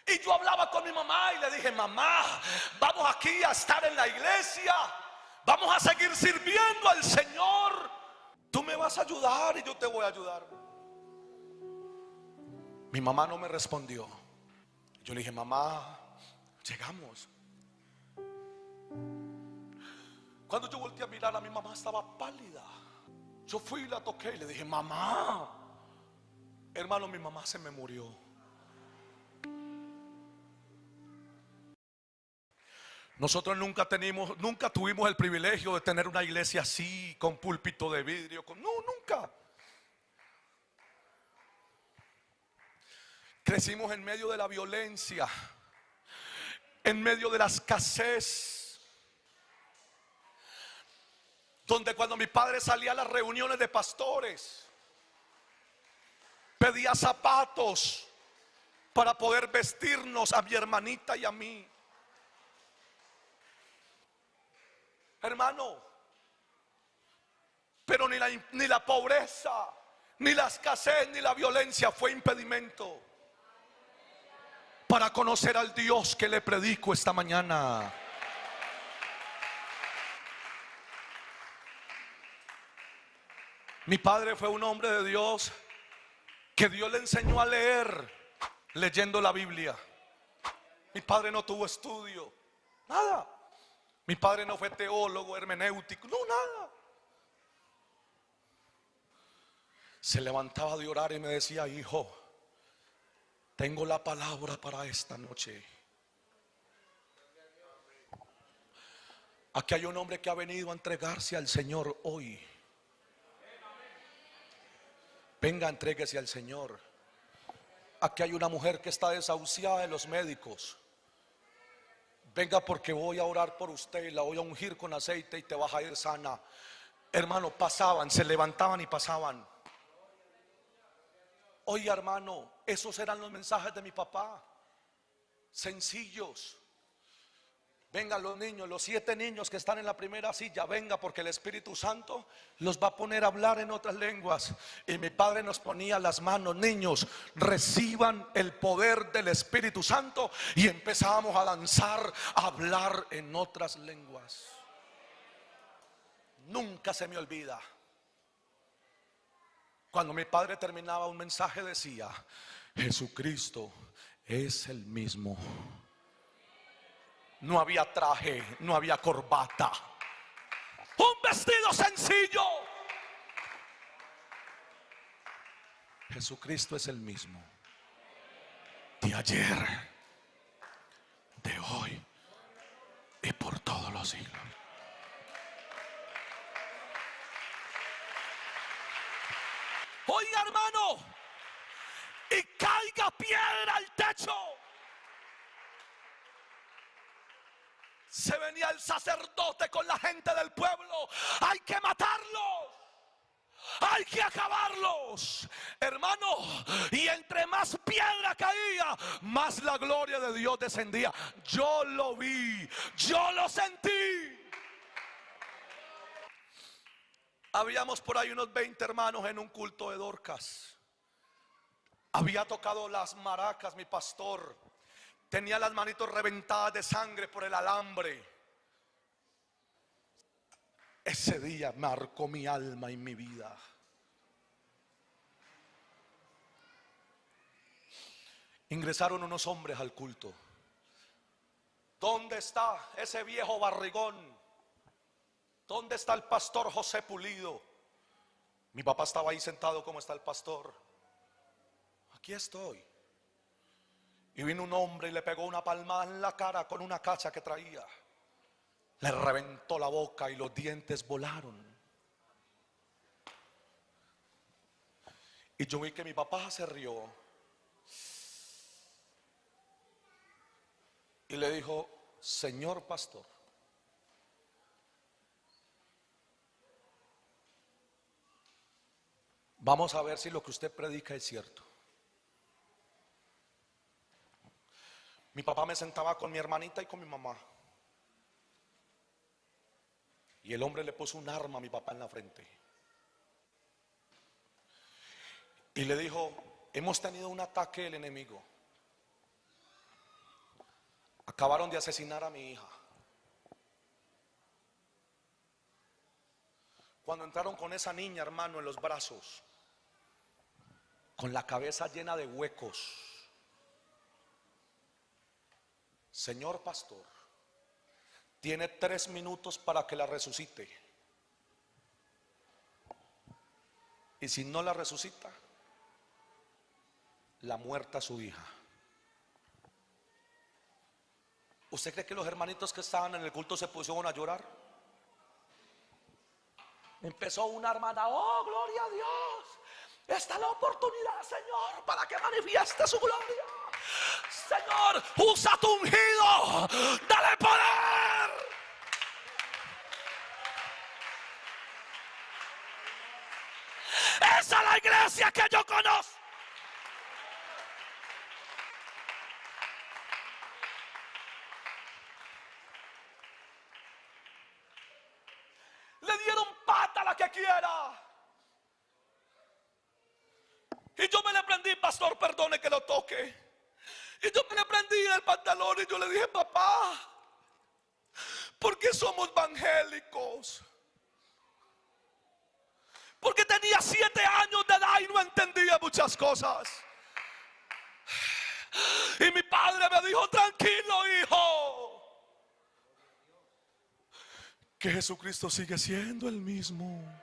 Y yo hablaba con mi mamá y le dije: mamá, vamos aquí a estar en la iglesia, vamos a seguir sirviendo al Señor. Tú me vas a ayudar y yo te voy a ayudar. Mi mamá no me respondió. Yo le dije: mamá, llegamos. Cuando yo volteé a mirar, a mi mamá estaba pálida. Yo fui y la toqué y le dije: mamá. Hermano, mi mamá se me murió. Nosotros nunca tuvimos el privilegio de tener una iglesia así, con púlpito de vidrio, no, nunca. Crecimos en medio de la violencia, en medio de la escasez, donde cuando mi padre salía a las reuniones de pastores, pedía zapatos para poder vestirnos a mi hermanita y a mí. Hermano, pero ni la pobreza, ni la escasez, ni la violencia fue impedimento para conocer al Dios que le predico esta mañana. Mi padre fue un hombre de Dios que Dios le enseñó a leer leyendo la Biblia. Mi padre no tuvo estudio, nada. Mi padre no fue teólogo, hermenéutico, no, nada. Se levantaba de orar y me decía: hijo, tengo la palabra para esta noche. Aquí hay un hombre que ha venido a entregarse al Señor hoy. Venga, entréguese al Señor. Aquí hay una mujer que está desahuciada de los médicos. Venga, porque voy a orar por usted y la voy a ungir con aceite y te vas a ir sana. Hermano, pasaban, se levantaban y pasaban. Oye, hermano, esos eran los mensajes de mi papá, sencillos. Vengan los niños, los 7 niños que están en la primera silla, venga, porque el Espíritu Santo los va a poner a hablar en otras lenguas. Y mi padre nos ponía las manos: niños, reciban el poder del Espíritu Santo. Y empezábamos a lanzar, a hablar en otras lenguas. Nunca se me olvida, cuando mi padre terminaba un mensaje, decía: Jesucristo es el mismo. No había traje, no había corbata, un vestido sencillo. Jesucristo es el mismo, de ayer, de hoy y por todos los siglos. Oiga, hermano, y caiga piedra al techo. Se venía el sacerdote con la gente del pueblo: hay que matarlos, hay que acabarlos, hermano. Y entre más piedra caía, más la gloria de Dios descendía. Yo lo vi, yo lo sentí. Habíamos por ahí unos 20 hermanos en un culto de Dorcas. Había tocado las maracas mi pastor. Tenía las manitos reventadas de sangre por el alambre. Ese día marcó mi alma y mi vida. Ingresaron unos hombres al culto. ¿Dónde está ese viejo barrigón? ¿Dónde está el pastor José Pulido? Mi papá estaba ahí sentado. ¿Cómo está el pastor? Aquí estoy. Y vino un hombre y le pegó una palmada en la cara con una cacha que traía. Le reventó la boca y los dientes volaron. Y yo vi que mi papá se rió y le dijo: señor pastor, vamos a ver si lo que usted predica es cierto. Mi papá me sentaba con mi hermanita y con mi mamá. Y el hombre le puso un arma a mi papá en la frente. Y le dijo: hemos tenido un ataque del enemigo. Acabaron de asesinar a mi hija. Cuando entraron con esa niña, hermano, en los brazos, con la cabeza llena de huecos. Señor pastor, tiene 3 minutos para que la resucite. Y si no la resucita, la muerta su hija. ¿Usted cree que los hermanitos que estaban en el culto se pusieron a llorar? Empezó una hermana: oh, gloria a Dios, esta es la oportunidad, Señor, para que manifieste su gloria. Señor, usa tu ungido, dale poder. Esa es la iglesia que yo conozco. Le dieron pata a la que quiera. Y yo me le prendí: pastor, perdone que lo toque. Y yo me le prendí el pantalón y yo le dije: papá, ¿por qué somos evangélicos? Porque tenía 7 años de edad y no entendía muchas cosas. Y mi padre me dijo: tranquilo, hijo, que Jesucristo sigue siendo el mismo.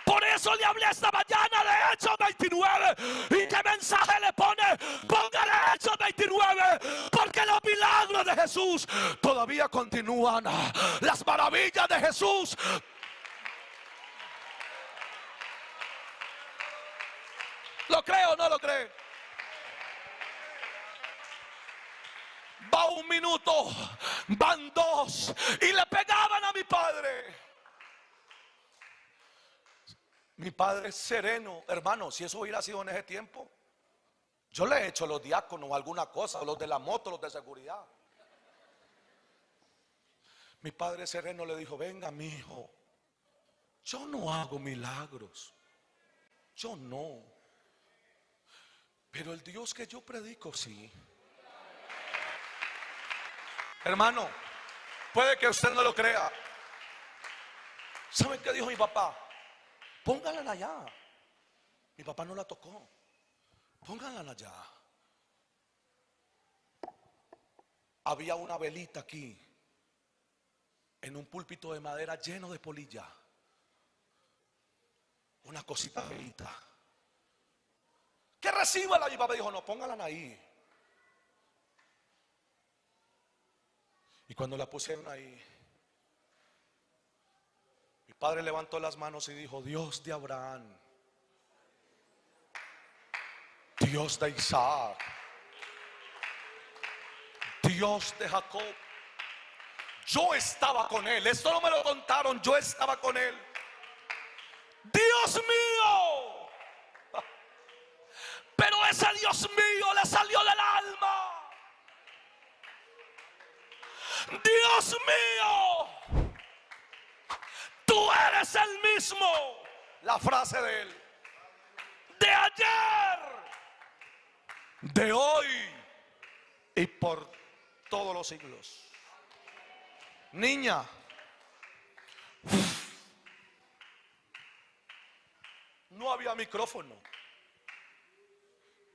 Por eso le hablé esta mañana de Hechos 29. ¿Y qué mensaje le pone? Póngale Hechos 29. Porque los milagros de Jesús todavía continúan. Las maravillas de Jesús. ¿Lo cree o no lo cree? Va 1 minuto, van 2 y le pegaban a mi padre. Mi padre es sereno, hermano. Si eso hubiera sido en ese tiempo, yo le he hecho a los diáconos alguna cosa, los de la moto, los de seguridad. Mi padre sereno le dijo: venga, mi hijo, yo no hago milagros, yo no, pero el Dios que yo predico sí. Hermano, puede que usted no lo crea. ¿Saben qué dijo mi papá? Pónganla allá. Mi papá no la tocó. Pónganla allá. Había una velita aquí, en un púlpito de madera lleno de polilla. Una cosita velita. Que recíbala. Mi papá dijo: no, pónganla ahí. Y cuando la pusieron ahí, mi padre levantó las manos y dijo: Dios de Abraham, Dios de Isaac, Dios de Jacob. Yo estaba con él. Esto no me lo contaron, yo estaba con él. Dios mío. Pero ese Dios mío le salió del alma. Dios mío, tú eres el mismo. La frase de él: de ayer, de hoy y por todos los siglos. Niña, no había micrófono.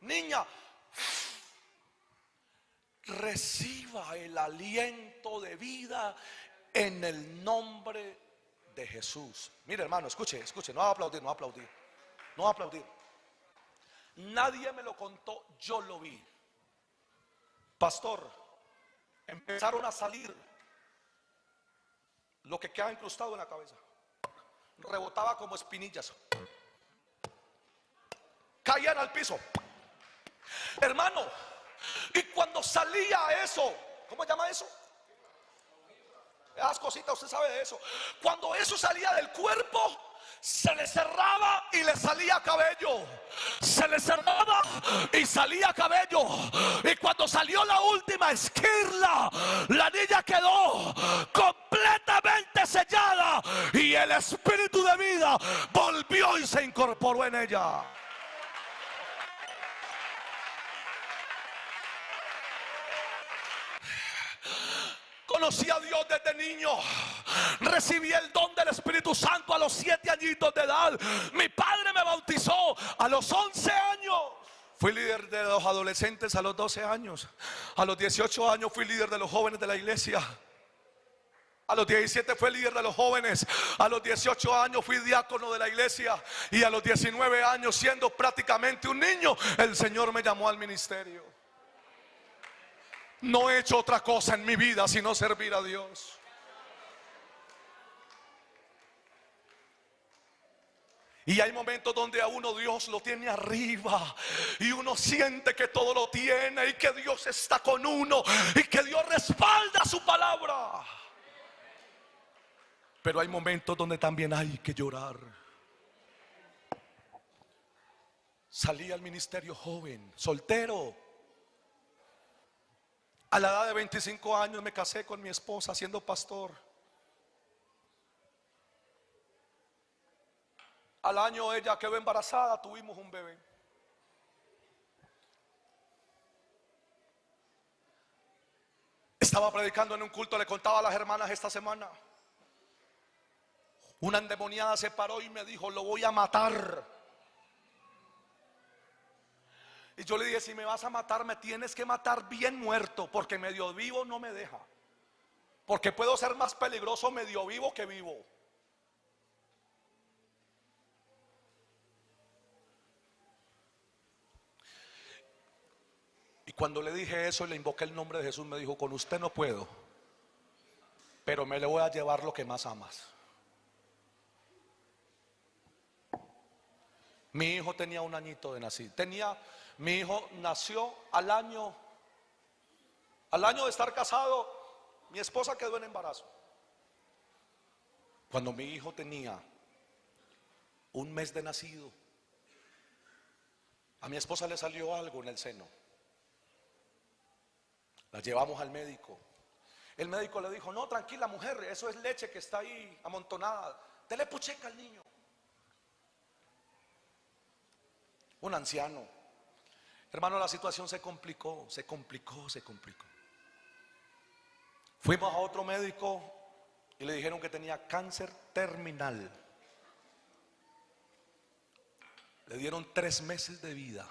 Niña, reciba el aliento de vida en el nombre de Jesús. Mire, hermano, escuche, no va a aplaudir, no va a aplaudir, no va a aplaudir. Nadie me lo contó, yo lo vi. Pastor, empezaron a salir lo que queda incrustado en la cabeza. Rebotaba como espinillas. Caían al piso. Hermano, y cuando salía eso, ¿cómo se llama eso? Esas cositas, usted sabe de eso. Cuando eso salía del cuerpo, se le cerraba y le salía cabello. Se le cerraba y salía cabello. Y cuando salió la última esquirla, la niña quedó completamente sellada y el espíritu de vida volvió y se incorporó en ella. Conocí a Dios desde niño. Recibí el don del Espíritu Santo a los 7 añitos de edad. Mi padre me bautizó a los 11 años. Fui líder de los adolescentes a los 12 años. A los 18 años fui líder de los jóvenes de la iglesia. A los 17 fui líder de los jóvenes. A los 18 años fui diácono de la iglesia. Y a los 19 años, siendo prácticamente un niño, el Señor me llamó al ministerio. No he hecho otra cosa en mi vida sino servir a Dios. Y hay momentos donde a uno Dios lo tiene arriba y uno siente que todo lo tiene y que Dios está con uno y que Dios respalda su palabra. Pero hay momentos donde también hay que llorar. Salí al ministerio joven, soltero. A la edad de 25 años me casé con mi esposa siendo pastor. Al año ella quedó embarazada, tuvimos un bebé. Estaba predicando en un culto, le contaba a las hermanas esta semana. Una endemoniada se paró y me dijo: lo voy a matar. Y yo le dije: si me vas a matar, me tienes que matar bien muerto, porque medio vivo no me deja. Porque puedo ser más peligroso medio vivo que vivo. Y cuando le dije eso y le invoqué el nombre de Jesús, me dijo: con usted no puedo, pero me le voy a llevar lo que más amas. Mi hijo tenía un añito de nacido. Mi hijo nació al año de estar casado. Mi esposa quedó en embarazo. Cuando mi hijo tenía un mes de nacido, a mi esposa le salió algo en el seno. La llevamos al médico. El médico le dijo: no, tranquila mujer, eso es leche que está ahí amontonada, dele pucheca al niño. Un anciano. Hermano, la situación se complicó. Fuimos a otro médico y le dijeron que tenía cáncer terminal. Le dieron 3 meses de vida.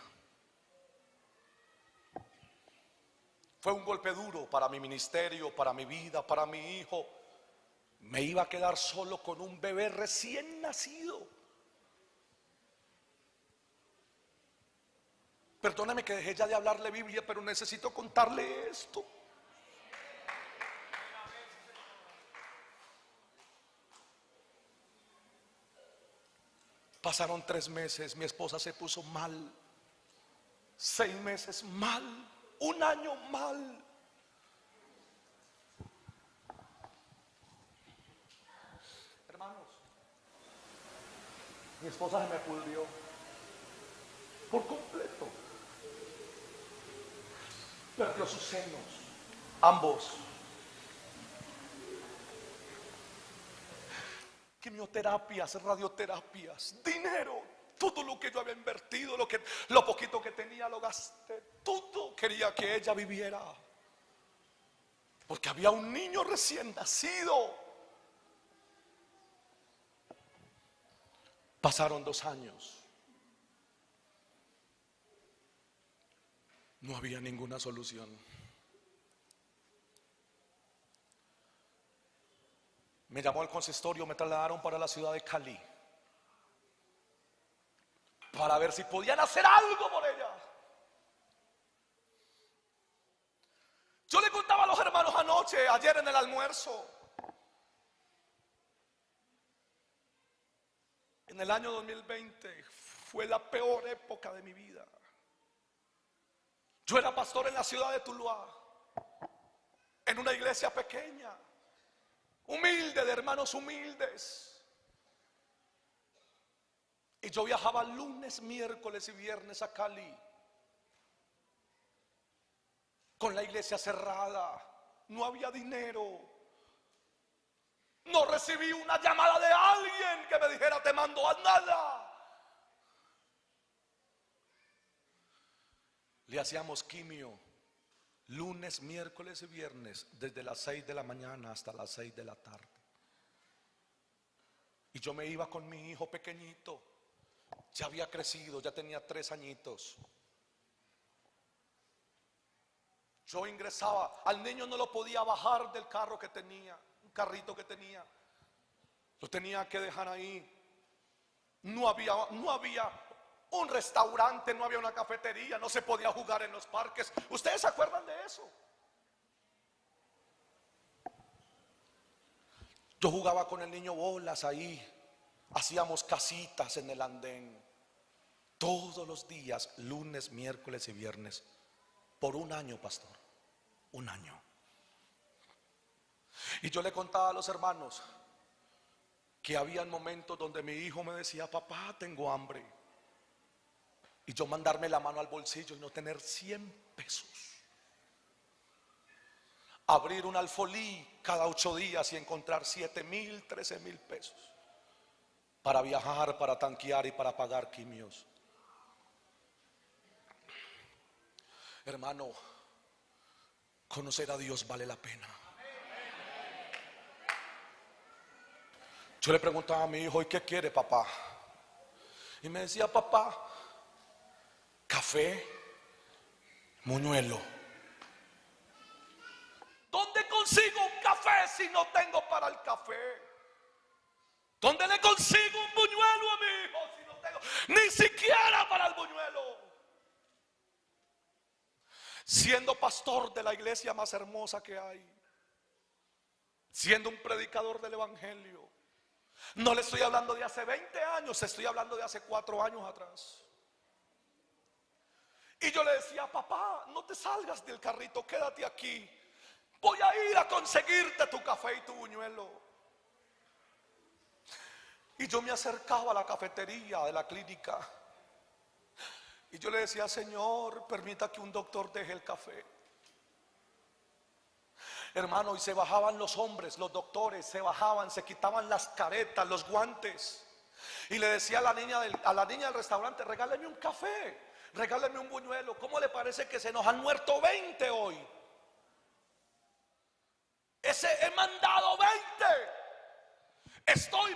Fue un golpe duro para mi ministerio, para mi vida, para mi hijo. Me iba a quedar solo con un bebé recién nacido. Perdóneme que dejé ya de hablarle Biblia, pero necesito contarle esto. Pasaron 3 meses, mi esposa se puso mal. 6 meses mal, 1 año mal. Hermanos, mi esposa se me pudrió por completo. Perdió sus senos, ambos. Quimioterapias, radioterapias, dinero, todo lo que yo había invertido, lo poquito que tenía lo gasté, todo. Quería que ella viviera, porque había un niño recién nacido. Pasaron 2 años. No había ninguna solución. Me llamó al consistorio, me trasladaron para la ciudad de Cali para ver si podían hacer algo por ella. Yo le contaba a los hermanos ayer en el almuerzo. En el año 2020 fue la peor época de mi vida. Yo era pastor en la ciudad de Tuluá, en una iglesia pequeña, humilde, de hermanos humildes. Y yo viajaba lunes, miércoles y viernes a Cali, con la iglesia cerrada. No había dinero. No recibí una llamada de alguien que me dijera te mando a nada. Le hacíamos quimio lunes, miércoles y viernes, desde las 6 de la mañana hasta las 6 de la tarde. Y yo me iba con mi hijo pequeñito. Ya había crecido, ya tenía 3 añitos. Yo ingresaba, al niño no lo podía bajar del carro que tenía, un carrito que tenía. Lo tenía que dejar ahí. No había un restaurante, no había una cafetería, no se podía jugar en los parques. ¿Ustedes se acuerdan de eso? Yo jugaba con el niño bolas ahí. Hacíamos casitas en el andén. Todos los días, lunes, miércoles y viernes. Por un año, pastor. Un año. Y yo le contaba a los hermanos que había momentos donde mi hijo me decía, papá, tengo hambre. Y yo mandarme la mano al bolsillo y no tener 100 pesos. Abrir un alfolí cada 8 días y encontrar 7,000, 13,000 pesos. Para viajar, para tanquear y para pagar quimios. Hermano, conocer a Dios vale la pena. Yo le preguntaba a mi hijo, ¿y qué quiere, papá? Y me decía, papá, café, moñuelo. ¿Dónde consigo un café si no tengo para el café? ¿Dónde le consigo un buñuelo a mi hijo si no tengo ni siquiera para el buñuelo? Siendo pastor de la iglesia más hermosa que hay, siendo un predicador del evangelio, no le estoy hablando de hace 20 años, estoy hablando de hace 4 años atrás. Y yo le decía, papá, no te salgas del carrito, quédate aquí. Voy a ir a conseguirte tu café y tu buñuelo. Y yo me acercaba a la cafetería de la clínica. Y yo le decía, Señor, permita que un doctor deje el café. Hermano, y se bajaban los hombres, los doctores, se bajaban, se quitaban las caretas, los guantes. Y le decía a la niña del restaurante, regáleme un café, regáleme un buñuelo. ¿Cómo le parece que se nos han muerto 20 hoy? He mandado 20.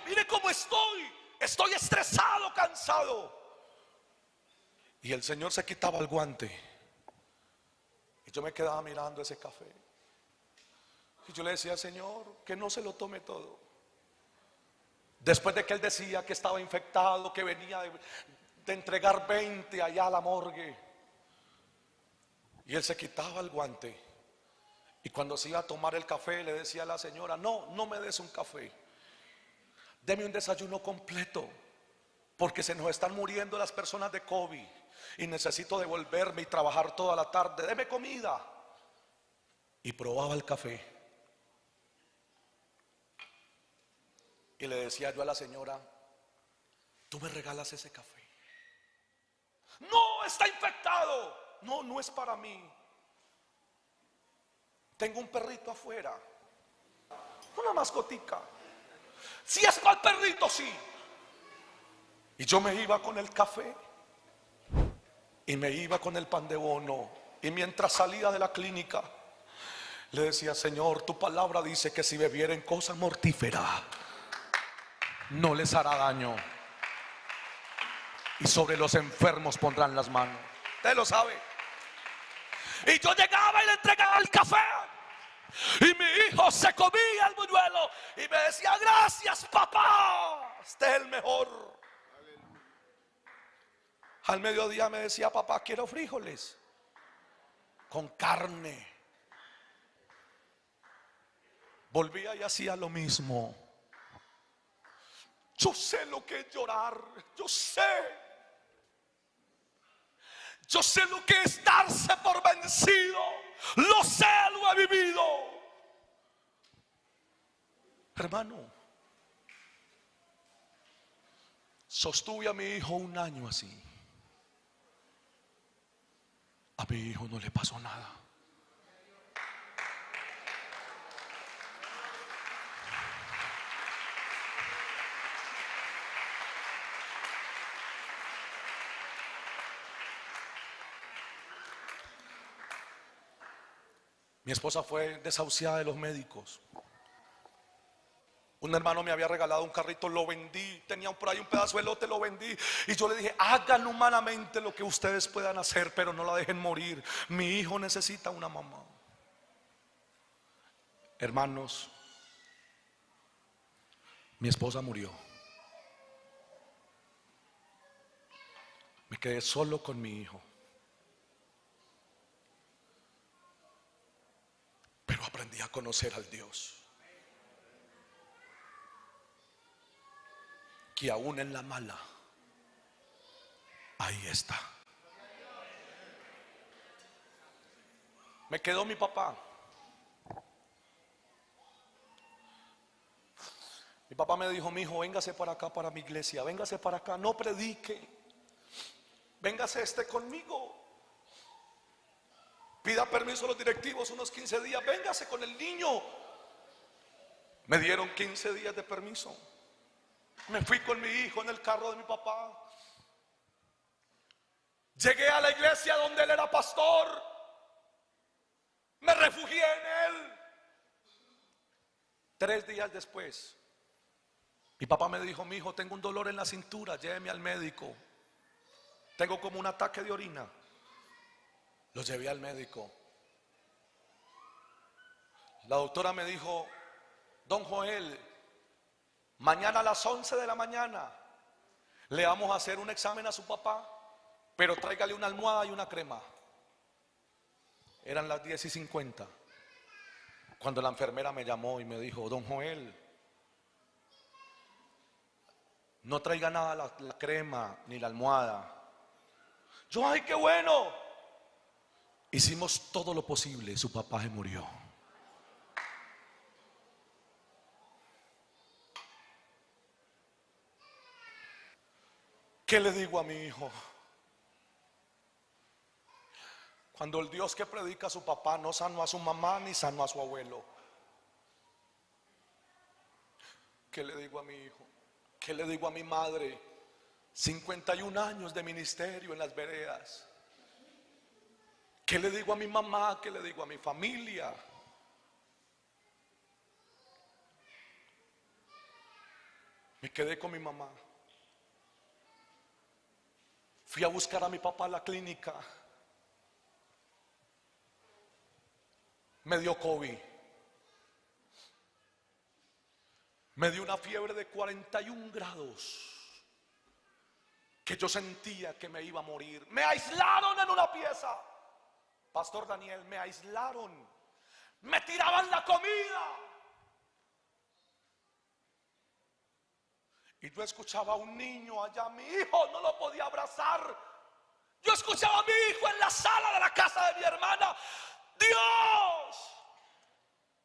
Mire cómo estoy estresado, cansado. Y el Señor se quitaba el guante. Y yo me quedaba mirando ese café. Y yo le decía, Señor, que no se lo tome todo. Después de que él decía que estaba infectado, que venía de entregar 20 allá a la morgue. Y él se quitaba el guante. Y cuando se iba a tomar el café, le decía a la señora, no me des un café. Deme un desayuno completo. Porque se nos están muriendo las personas de COVID. Y necesito devolverme y trabajar toda la tarde. Deme comida. Y probaba el café. Y le decía yo a la señora, ¿tú me regalas ese café? No, está infectado. No es para mí. Tengo un perrito afuera, una mascotica. Si es para el perrito, sí. Y yo me iba con el café y me iba con el pan de bono. Y mientras salía de la clínica, le decía, Señor, tu palabra dice que si bebieren cosa mortífera, no les hará daño. Y sobre los enfermos pondrán las manos. Usted lo sabe. Y yo llegaba y le entregaba el café. Y mi hijo se comía el buñuelo y me decía, gracias, papá, este es el mejor. Al mediodía me decía, papá, quiero frijoles con carne. Volvía y hacía lo mismo. Yo sé lo que es llorar. Yo sé lo que es darse por vencido. Lo sé, lo he vivido. Hermano, Sostuve a mi hijo un año así. A mi hijo no le pasó nada. Mi esposa fue desahuciada de los médicos. Un hermano me había regalado un carrito, lo vendí. Tenía por ahí un pedazo de lote, lo vendí. Y yo le dije, hagan humanamente lo que ustedes puedan hacer, pero no la dejen morir. Mi hijo necesita una mamá. Hermanos, mi esposa murió. Me quedé solo con mi hijo. Pero aprendí a conocer al Dios que aún en la mala, ahí está. Me quedó mi papá. Mi papá me dijo, mi hijo, véngase para acá, para mi iglesia, véngase para acá, no predique, véngase conmigo. Pida permiso a los directivos unos 15 días, véngase con el niño. Me dieron 15 días de permiso. Me fui con mi hijo en el carro de mi papá. Llegué a la iglesia donde él era pastor. Me refugié en él. 3 días después, mi papá me dijo, mi hijo, tengo un dolor en la cintura, lléveme al médico. Tengo como un ataque de orina. Lo llevé al médico. La doctora me dijo, don Joel, mañana a las 11 de la mañana le vamos a hacer un examen a su papá, pero tráigale una almohada y una crema. Eran las 10:50 cuando la enfermera me llamó y me dijo, don Joel, no traiga nada, la crema ni la almohada. Yo, ay, qué bueno. Hicimos todo lo posible, su papá se murió. ¿Qué le digo a mi hijo? Cuando el Dios que predica a su papá no sanó a su mamá ni sanó a su abuelo. ¿Qué le digo a mi hijo? ¿Qué le digo a mi madre? 51 años de ministerio en las veredas. ¿Qué le digo a mi mamá? ¿Qué le digo a mi familia? Me quedé con mi mamá. Fui a buscar a mi papá a la clínica. Me dio COVID. Me dio una fiebre de 41 grados. Que yo sentía que me iba a morir. Me aislaron en una pieza. Pastor Daniel, me aislaron. Me tiraban la comida. Y yo escuchaba a un niño allá, mi hijo, no lo podía abrazar. Yo escuchaba a mi hijo en la sala de la casa de mi hermana. Dios,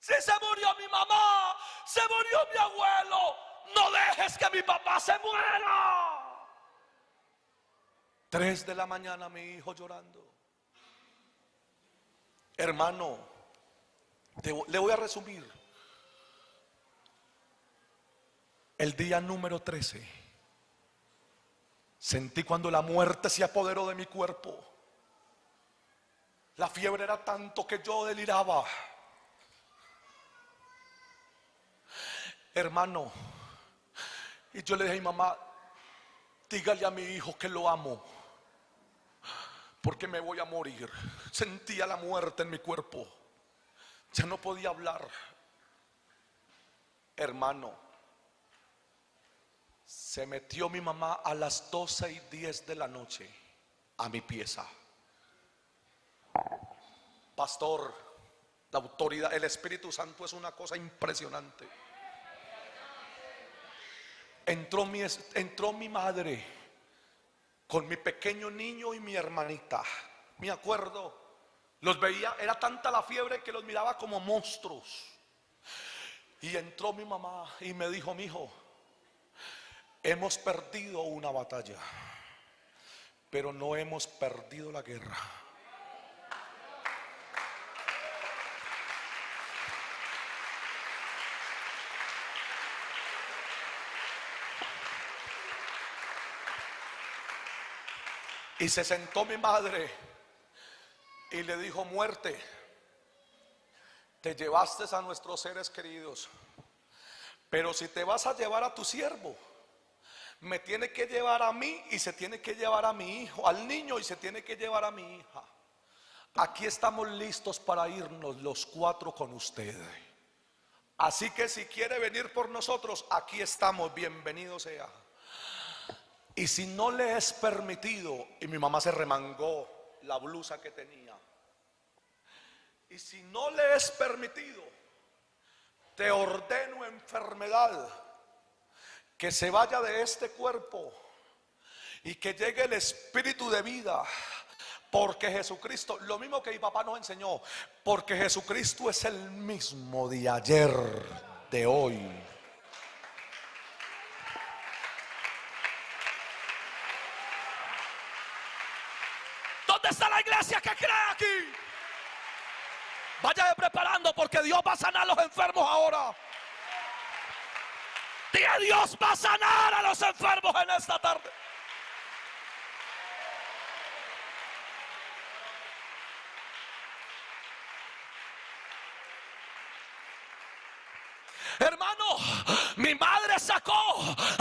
si se murió mi mamá, se murió mi abuelo, no dejes que mi papá se muera. 3 de la mañana mi hijo llorando. Hermano, le voy a resumir. El día número 13 sentí cuando la muerte se apoderó de mi cuerpo. La fiebre era tanto que yo deliraba. Hermano, y yo le dije a mi mamá, dígale a mi hijo que lo amo, porque me voy a morir. Sentía la muerte en mi cuerpo. Ya no podía hablar. Hermano, se metió mi mamá a las 12:10 de la noche a mi pieza. Pastor, la autoridad, el Espíritu Santo es una cosa impresionante. Entró mi madre con mi pequeño niño y mi hermanita. Me acuerdo, los veía, era tanta la fiebre que los miraba como monstruos. Y entró mi mamá y me dijo, mi hijo, Hemos perdido una batalla, pero no hemos perdido la guerra. Y se sentó mi madre y le dijo: muerte, te llevaste a nuestros seres queridos, pero si te vas a llevar a tu siervo, me tiene que llevar a mí y se tiene que llevar a mi hijo, al niño, y se tiene que llevar a mi hija. Aquí estamos listos para irnos los 4 con usted. Así que si quiere venir por nosotros, aquí estamos, bienvenido sea. Y si no le es permitido, y mi mamá se remangó la blusa que tenía, y si no le es permitido, te ordeno, enfermedad, que se vaya de este cuerpo y que llegue el espíritu de vida. Porque Jesucristo, lo mismo que mi papá nos enseñó, porque Jesucristo es el mismo de ayer, de hoy. ¿Dónde está la iglesia que cree aquí? Vaya preparando, porque Dios va a sanar a los enfermos ahora. Dios va a sanar a los enfermos en esta tarde. Hermano, mi madre sacó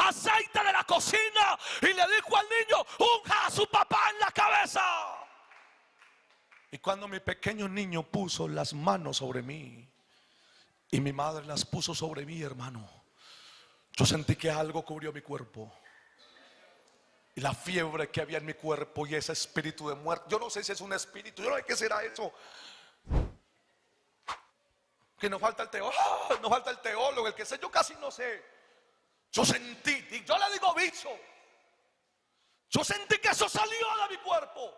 aceite de la cocina y le dijo al niño: unja a su papá en la cabeza. Y cuando mi pequeño niño puso las manos sobre mí y mi madre las puso sobre mí, hermano, yo sentí que algo cubrió mi cuerpo. Y la fiebre que había en mi cuerpo y ese espíritu de muerte, yo no sé si es un espíritu, yo no sé qué será eso. Que nos falta el teólogo, nos falta el teólogo, el que sé, yo casi no sé. Yo sentí, y yo le digo bicho, yo sentí que eso salió de mi cuerpo,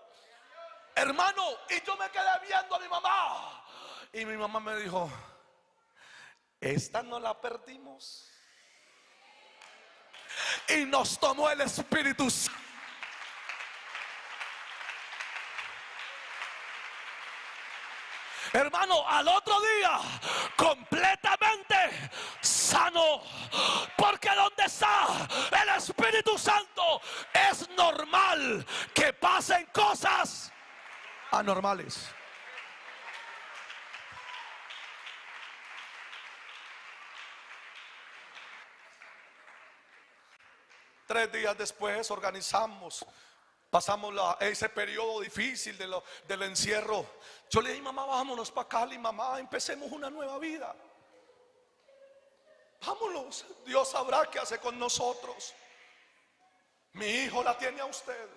hermano. Y yo me quedé viendo a mi mamá, y mi mamá me dijo: esta no la perdimos. Y nos tomó el Espíritu Santo. Hermano, al otro día completamente sano, porque donde está el Espíritu Santo es normal que pasen cosas anormales. Tres días después organizamos, pasamos ese periodo difícil del encierro. Yo le dije: mamá, vámonos para Cali, mamá, empecemos una nueva vida. Vámonos, Dios sabrá qué hace con nosotros. Mi hijo la tiene a usted.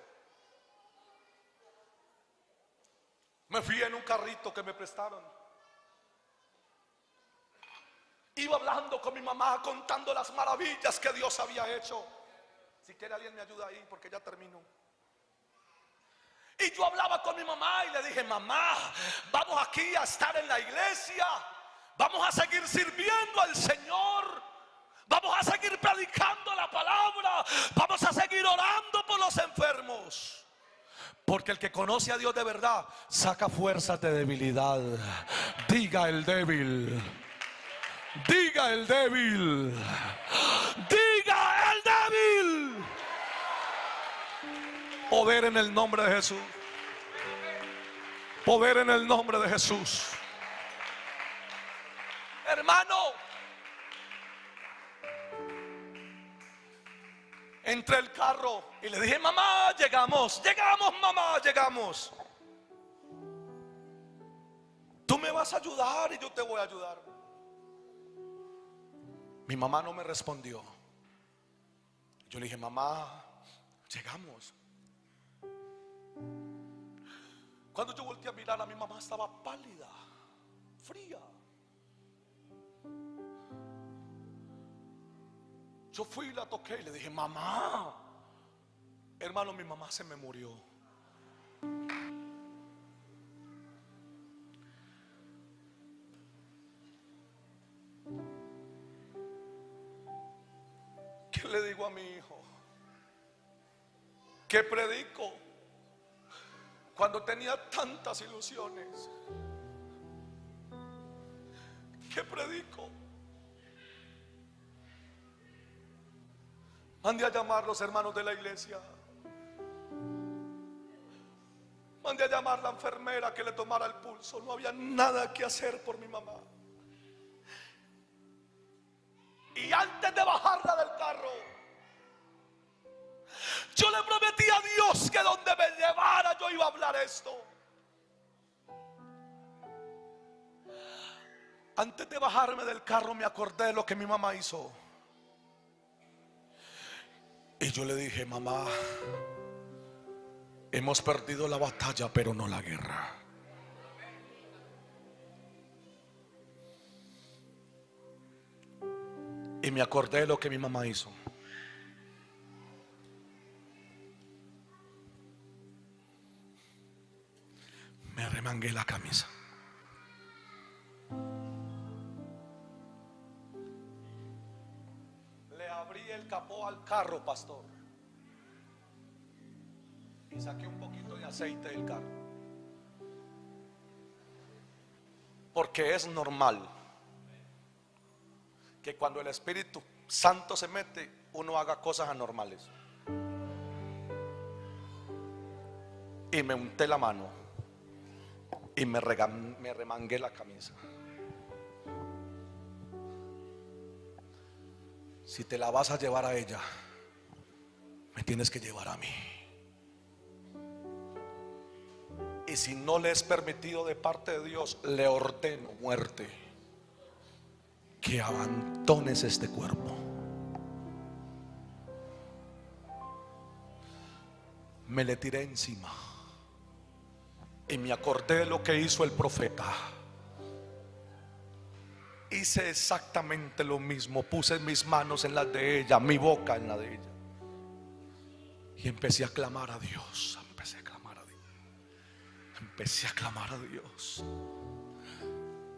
Me fui en un carrito que me prestaron. Iba hablando con mi mamá, contando las maravillas que Dios había hecho. Si quiere alguien me ayuda ahí, porque ya termino. Y yo hablaba con mi mamá y le dije: mamá, vamos aquí a estar en la iglesia, vamos a seguir sirviendo al Señor, vamos a seguir predicando la palabra, vamos a seguir orando por los enfermos. Porque el que conoce a Dios de verdad saca fuerzas de debilidad. Diga el débil, diga el débil, diga el débil. Poder en el nombre de Jesús. Poder en el nombre de Jesús. Hermano, entré al carro y le dije: mamá, llegamos, mamá, llegamos. Tú me vas a ayudar y yo te voy a ayudar. Mi mamá no me respondió. Yo le dije: mamá, llegamos. Cuando yo volteé a mirar a mi mamá, estaba pálida, fría. Yo fui y la toqué y le dije: mamá. Hermano, mi mamá se me murió. ¿Qué le digo a mi hijo? ¿Qué predico cuando tenía tantas ilusiones? ¿Qué predico? Mande a llamar los hermanos de la iglesia. Mandé a llamar a la enfermera que le tomara el pulso. No había nada que hacer por mi mamá. Y antes de bajarla del carro, yo le prometí a Dios que donde me llevara yo iba a hablar esto. Antes de bajarme del carro me acordé de lo que mi mamá hizo. Y yo le dije: mamá, hemos perdido la batalla, pero no la guerra. Y me acordé de lo que mi mamá hizo. Me remangué la camisa. Le abrí el capó al carro, pastor, y saqué un poquito de aceite del carro. Porque es normal que cuando el Espíritu Santo se mete, uno haga cosas anormales. Y me unté la mano y me remangué la camisa. Si te la vas a llevar a ella, me tienes que llevar a mí. Y si no le es permitido de parte de Dios, le ordeno muerte, que abandones este cuerpo. Me le tiré encima y me acordé de lo que hizo el profeta. Hice exactamente lo mismo. Puse mis manos en las de ella, mi boca en la de ella, y empecé a clamar a Dios. Empecé a clamar a Dios.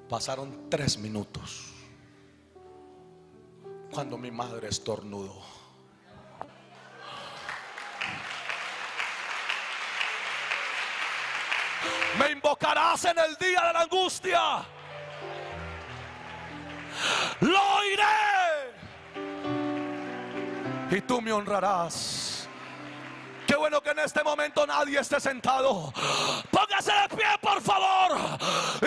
Pasaron 3 minutos cuando mi madre estornudó. Me invocarás en el día de la angustia, lo oiré y tú me honrarás. Qué bueno que en este momento nadie esté sentado. Póngase de pie, por favor.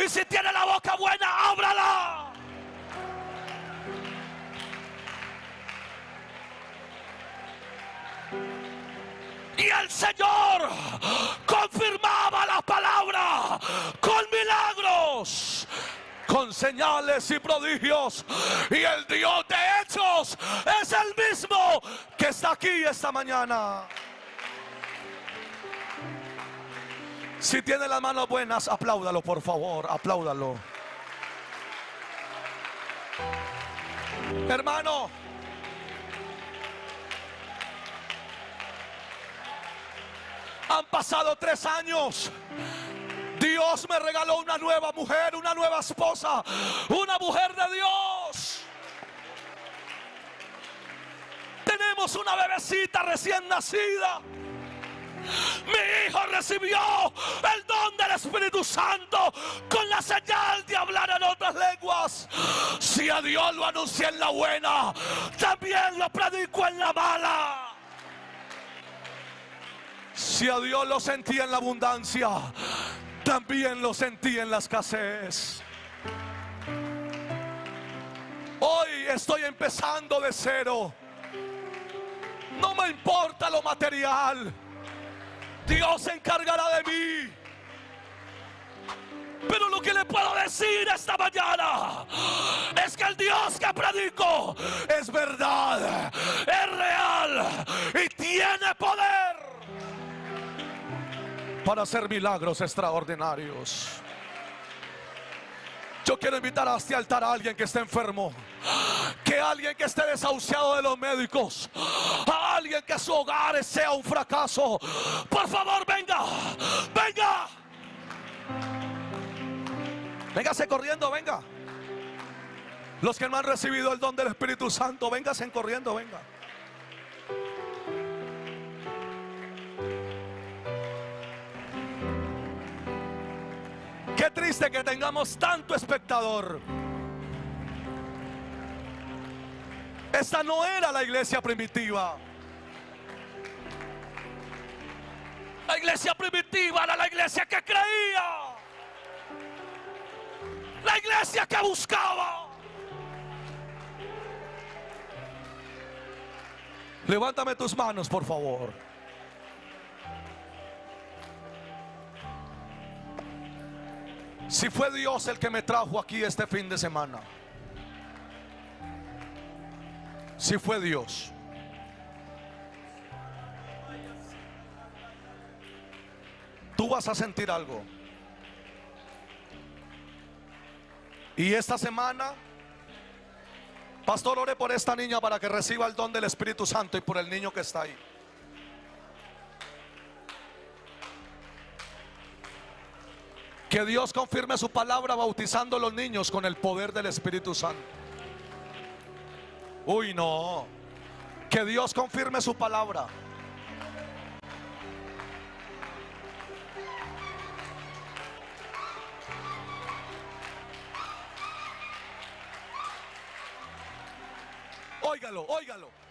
Y si tiene la boca buena, ábrala. Y el Señor confirmaba la palabra con milagros, con señales y prodigios. Y el Dios de hechos es el mismo que está aquí esta mañana. Si tiene las manos buenas, apláudalo, por favor, apláudalo. Hermano, han pasado 3 años. Dios me regaló una nueva mujer, una nueva esposa, una mujer de Dios. Tenemos una bebecita recién nacida. Mi hijo recibió el don del Espíritu Santo con la señal de hablar en otras lenguas. Si a Dios lo anuncié en la buena, también lo predico en la mala. Si a Dios lo sentí en la abundancia, también lo sentí en la escasez. Hoy estoy empezando de cero. No me importa lo material. Dios se encargará de mí. Pero lo que le puedo decir esta mañana es que el Dios que predico es verdad, es real y tiene poder para hacer milagros extraordinarios. Yo quiero invitar a este altar a alguien que esté enfermo, que alguien que esté desahuciado de los médicos, a alguien que su hogar sea un fracaso. Por favor, venga, venga. Véngase corriendo, venga. Los que no han recibido el don del Espíritu Santo, véngase corriendo, venga. Qué triste que tengamos tanto espectador. Esta no era la iglesia primitiva. La iglesia primitiva era la iglesia que creía, la iglesia que buscaba. Levántame tus manos, por favor. Si fue Dios el que me trajo aquí este fin de semana, si fue Dios, tú vas a sentir algo. Y esta semana, pastor, ore por esta niña para que reciba el don del Espíritu Santo y por el niño que está ahí. Que Dios confirme su palabra bautizando a los niños con el poder del Espíritu Santo. Uy, no. Que Dios confirme su palabra. Óigalo, óigalo.